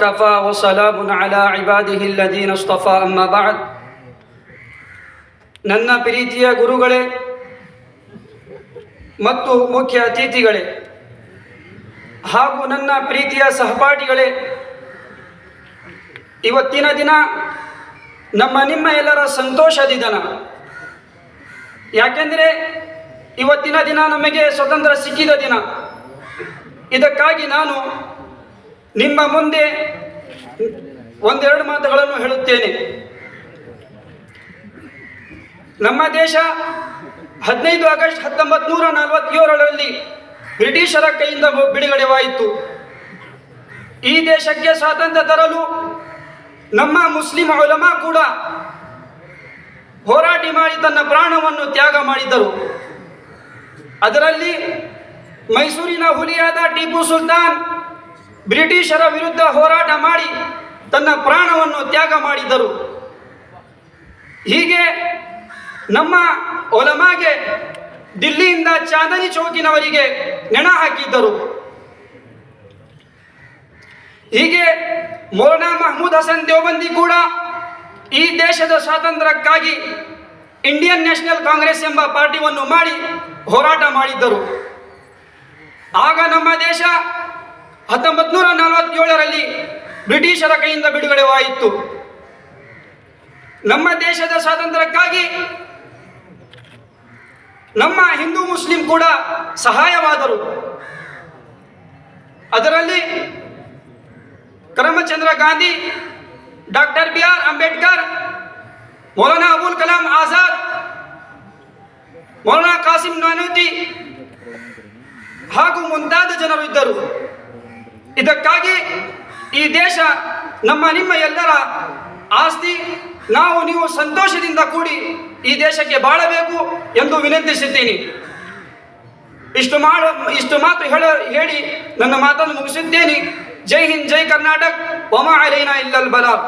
وكفى وسلام على عباده الذين اصطفى أما بعد. ನನ್ನ ಪ್ರೀತಿಯ ಗುರುಗಳೇ ಮತ್ತು ಮುಖ್ಯ ಅತಿಥಿಗಳೇ ಹಾಗೂ ನನ್ನ ಪ್ರೀತಿಯ ಸಹಪಾಠಿಗಳೇ, ಇವತ್ತಿನ ದಿನ ನಿಮ್ಮ ಎಲ್ಲರ ಸಂತೋಷದ ದಿನ. ಯಾಕೆಂದರೆ ಇವತ್ತಿನ ದಿನ ನಮಗೆ ಸ್ವತಂತ್ರ ಸಿಕ್ಕಿದ ದಿನ. ಇದಕ್ಕಾಗಿ ನಾನು ನಿಮ್ಮ ಮುಂದೆ ಒಂದೆರಡು ಮಾತುಗಳನ್ನು ಹೇಳುತ್ತೇನೆ. ನಮ್ಮ ದೇಶ 15 ಆಗಸ್ಟ್ 1947ರಲ್ಲಿ ಬ್ರಿಟಿಷರ ಕೈಯಿಂದ ಬಿಡುಗಡೆವಾಯಿತು. ಈ ದೇಶಕ್ಕೆ ಸ್ವಾತಂತ್ರ್ಯ ತರಲು ನಮ್ಮ ಮುಸ್ಲಿಂ ಉಲಮಾ ಕೂಡ ಹೋರಾಟ ಮಾಡಿ ತನ್ನ ಪ್ರಾಣವನ್ನು ತ್ಯಾಗ ಮಾಡಿದರು. ಅದರಲ್ಲಿ ಮೈಸೂರಿನ ಹುಲಿಯಾದ ಟಿಪ್ಪು ಸುಲ್ತಾನ್ ಬ್ರಿಟಿಷರ ವಿರುದ್ಧ ಹೋರಾಟ ಮಾಡಿ ತನ್ನ ಪ್ರಾಣವನ್ನು ತ್ಯಾಗ ಮಾಡಿದರು. ಹೀಗೆ ನಮ್ಮ ಉಲಮಾಗೆ ದಿಲ್ಲಿಯಿಂದ ಚಾಂದನಿ ಚೌಕಿನವರಿಗೆ ನೆಣ ಹಾಕಿದ್ದರು. ಹೀಗೆ ಮೌಲಾನಾ ಮಹಮೂದ್ ಹಸನ್ ದೇವಬಂದಿ ಕೂಡ ಈ ದೇಶದ ಸ್ವಾತಂತ್ರ್ಯಕ್ಕಾಗಿ ಇಂಡಿಯನ್ ನ್ಯಾಷನಲ್ ಕಾಂಗ್ರೆಸ್ ಎಂಬ ಪಾರ್ಟಿಯನ್ನು ಮಾಡಿ ಹೋರಾಟ ಮಾಡಿದ್ದರು. ಆಗ ನಮ್ಮ ದೇಶ 1947ರಲ್ಲಿ ಬ್ರಿಟಿಷರ ಕೈಯಿಂದ ಬಿಡುಗಡೆವಾಯಿತು. ನಮ್ಮ ದೇಶದ ಸ್ವಾತಂತ್ರ್ಯಕ್ಕಾಗಿ ನಮ್ಮ ಹಿಂದೂ ಮುಸ್ಲಿಂ ಕೂಡ ಸಹಾಯವಾದರು. ಅದರಲ್ಲಿ ಕರಮಚಂದ್ರ ಗಾಂಧಿ, ಡಾಕ್ಟರ್ BR ಅಂಬೇಡ್ಕರ್, ಮೌಲಾನಾ ಅಬುಲ್ ಕಲಾಂ ಆಜಾದ್, ಮೌಲಾನಾ ಕಾಸಿಂ ನಾನೂತಿ ಹಾಗೂ ಮುಂತಾದ ಜನರು ಇದ್ದರು. ಇದಕ್ಕಾಗಿ ಈ ದೇಶ ನಿಮ್ಮ ಎಲ್ಲರ ಆಸ್ತಿ. ನಾವು ನೀವು ಸಂತೋಷದಿಂದ ಕೂಡಿ ಈ ದೇಶಕ್ಕೆ ಬಾಳಬೇಕು ಎಂದು ವಿನಂತಿಸುತ್ತೀನಿ. ಇಷ್ಟು ಮಾತು ಹೇಳಿ ನನ್ನ ಮಾತನ್ನು ಮುಗಿಸುತ್ತೇನೆ. ಜೈ ಹಿಂದ್, ಜೈ ಕರ್ನಾಟಕ. ವಮಾ ಅಲೈನಾ ಇಲ್ಲಲ್ ಬಲಾಗ್.